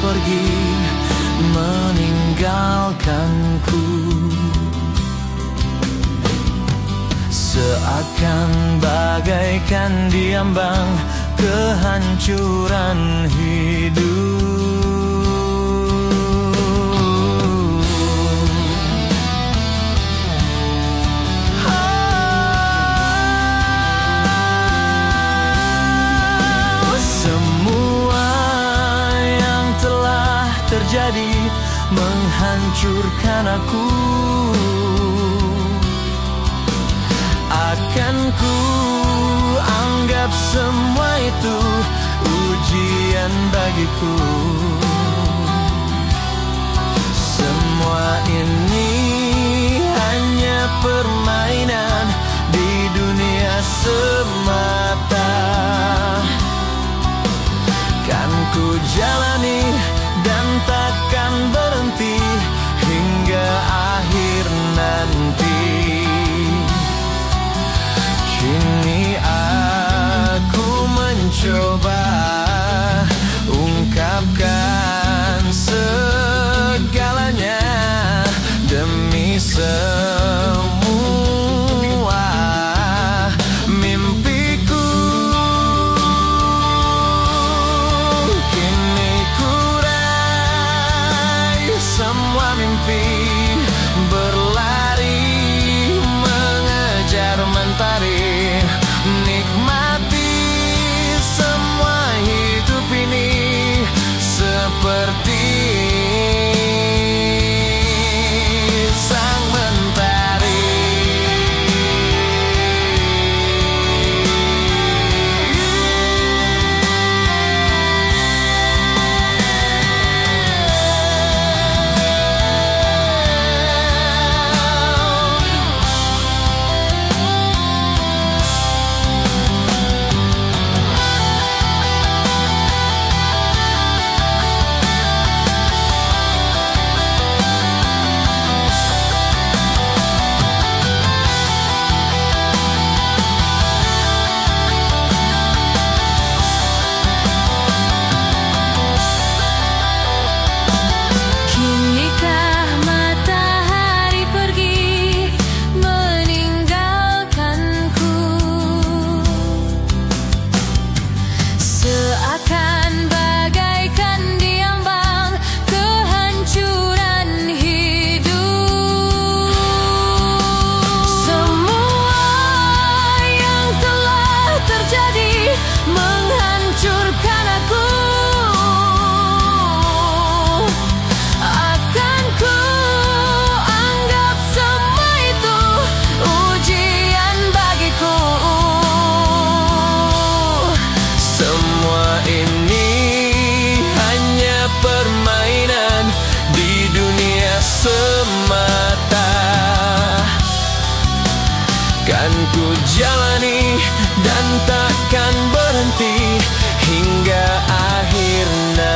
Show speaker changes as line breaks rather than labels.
pergi meninggalkanku. Seakan bagaikan diambang kehancuran hidup. Semua yang telah terjadi menghancurkan aku. Akan ku anggap semua itu ujian bagiku. Semua ini hanya permainan di dunia semata. Kan ku jalani dan takkan berhenti hingga akhir nanti. Kini aku mencoba ungkapkan segalanya demi semua mimpiku. Kini ku raih semua mimpi, berlari mengejar mentari. Nikmati semua hidup ini seperti sang mentari. Permainan di dunia semata. Kan ku jalani dan takkan berhenti hingga akhir nanti.